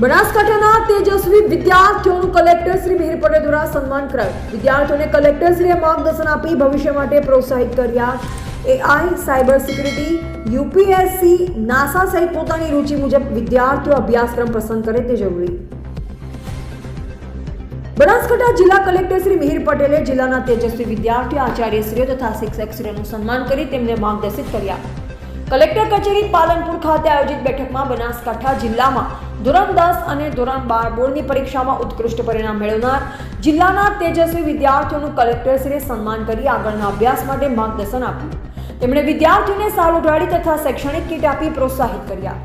બનાસકાંઠાના તેજસ્વી વિદ્યાર્થીઓનું કલેક્ટર શ્રી મિહિર પટેલ દ્વારા સન્માન કરાયું। વિદ્યાર્થીઓને કલેક્ટરશ્રીએ માર્ગદર્શન આપી ભવિષ્ય માટે પ્રોત્સાહિત કર્યા। AI, cyber security, UPSC, NASA સહિત પોતાની રુચિ મુજબ વિદ્યાર્થીઓ અભ્યાસક્રમ પસંદ કરે તે જરૂરી। બનાસકાંઠા જિલ્લા કલેક્ટર શ્રી મિહિર પટેલે જિલ્લાના તેજસ્વી વિદ્યાર્થીઓ, આચાર્યશ્રીઓ તથા શિક્ષકશ્રીઓનું સન્માન કરી તેમને માર્ગદર્શિત કર્યા। કલેક્ટર કચેરી પાલનપુર ખાતે આયોજિત બેઠકમાં બનાસકાંઠા જિલ્લામાં ધોરણ 10 અને ધોરણ 12 બોર્ડની પરીક્ષામાં ઉત્કૃષ્ટ પરિણામ મેળવનાર જિલ્લાના તેજસ્વી વિદ્યાર્થીઓનું કલેક્ટરશ્રીએ સન્માન કરી આગળના અભ્યાસ માટે માર્ગદર્શન આપ્યું। તેમણે વિદ્યાર્થીઓને શાલ ઉઢાડી તથા શૈક્ષણિક કીટ આપી પ્રોત્સાહિત કર્યા।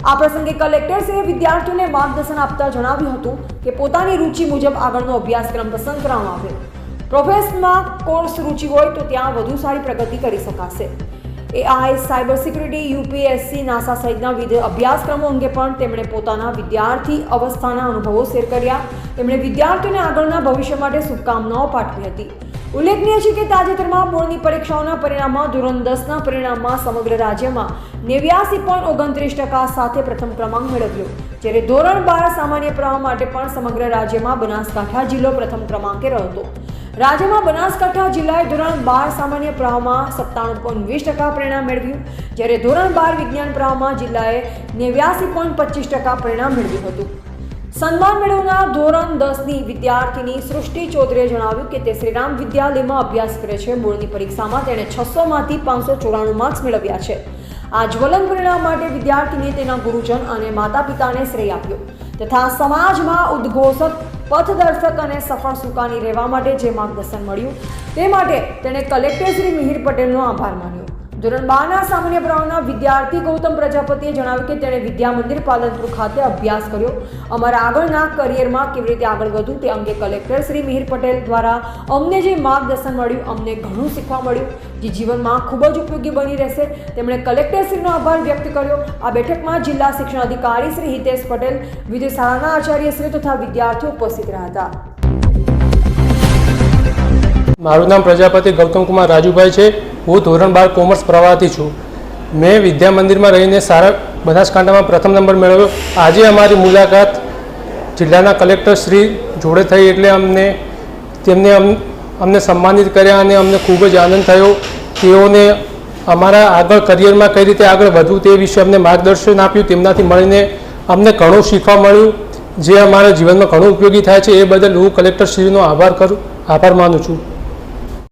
આ પ્રસંગે કલેક્ટરશ્રીએ વિદ્યાર્થીઓને માર્ગદર્શન આપતા જણાવ્યું હતું કે પોતાની રુચિ મુજબ આગળનો અભ્યાસક્રમ પસંદ કરવામાં આવે। પ્રોફેશનલમાં કોર્સ રુચિ હોય તો ત્યાં વધુ સારી પ્રગતિ કરી શકાશે। AI, cyber security, UPSC, NASA સહિતના વિવિધ અભ્યાસક્રમો અંગે પણ તેમણે પોતાના વિદ્યાર્થી અવસ્થાના અનુભવો શેર કર્યા। તેમણે વિદ્યાર્થીઓને આગળના ભવિષ્ય માટે શુભકામનાઓ પાઠવી હતી। ઉલ્લેખનીય છે કે તાજેતરમાં બોર્ડની પરીક્ષાઓના પરિણામમાં ધોરણ 10ના પરિણામમાં સમગ્ર રાજ્યમાં 89.29% સાથે પ્રથમ ક્રમાંક મેળવ્યો, જ્યારે ધોરણ 12 સામાન્ય પ્રવાહ માટે પણ સમગ્ર રાજ્યમાં બનાસકાંઠા જિલ્લો પ્રથમ ક્રમાંકે રહ્યો હતો। રાજ્યમાં બનાસકાંઠા જિલ્લાએ ધોરણ 12 સામાન્ય પ્રવાહમાં 97.20% પરિણામ મેળવ્યું, જ્યારે ધોરણ 12 વિજ્ઞાન પ્રવાહમાં જિલ્લાએ 89.25% પરિણામ મેળવ્યું હતું। સન્માન મેળવનાર ધોરણ 10ની વિદ્યાર્થીની સૃષ્ટિ ચૌધરીએ જણાવ્યું કે તે શ્રીરામ વિદ્યાલયમાં અભ્યાસ કરે છે। બોર્ડની પરીક્ષામાં તેણે 600માંથી 594 માર્ક્સ મેળવ્યા છે। આ જ્વલંત પરિણામ માટે વિદ્યાર્થીને તેના ગુરુજન અને માતા પિતાને શ્રેય આપ્યો તથા સમાજમાં ઉદ્ઘોષક, પથદર્શક અને સફળ સુકાની રહેવા માટે જે માર્ગદર્શન મળ્યું તે માટે તેણે કલેક્ટર શ્રી મિહિર પટેલનો આભાર માન્યો। ધોરણ 12ના સામાન્ય પ્રવાહના વિદ્યાર્થી ગૌતમ પ્રજાપતિએ જણાવ્યું કે તેણે વિદ્યા મંદિર પાલનપુર ખાતે અભ્યાસ કર્યો। અમારા આગળના કરિયરમાં કેવી રીતે આગળ વધવું તે અંગે કલેક્ટર શ્રી મિહિર પટેલ દ્વારા અમને જે માર્ગદર્શન મળ્યું, અમને ઘણું શીખવા મળ્યું, જે જીવનમાં ખૂબ જ ઉપયોગી બની રહેશે। તેમણે કલેક્ટરશ્રીનો આભાર વ્યક્ત કર્યો। આ બેઠકમાં જિલ્લા શિક્ષણ અધિકારી શ્રી હિતેશ પટેલ, વિવિધ શાળાના આચાર્યશ્રીઓ તથા વિદ્યાર્થીઓ ઉપસ્થિત રહ્યા હતા। મારું નામ પ્રજાપતિ ગૌતમ કુમાર રાજુભાઈ છે। હું ધોરણ 12 કોમર્સ પ્રવાહથી છું। મેં વિદ્યા મંદિરમાં રહીને સારા બનાસકાંઠામાં પ્રથમ નંબર મેળવ્યો। આજે અમારી મુલાકાત જિલ્લાના કલેક્ટર શ્રી જોડે થઈ એટલે તેમને અમને સન્માનિત કર્યા અને અમને ખૂબ જ આનંદ થયો। તેઓને અમારા આગળ કરિયરમાં કઈ રીતે આગળ વધવું તે વિશે અમને માર્ગદર્શન આપ્યું। તેમનાથી મળીને અમને ઘણું શીખવા મળ્યું, જે અમારા જીવનમાં ઘણું ઉપયોગી થાય છે। એ બદલ હું કલેક્ટરશ્રીનો આભાર માનું છું।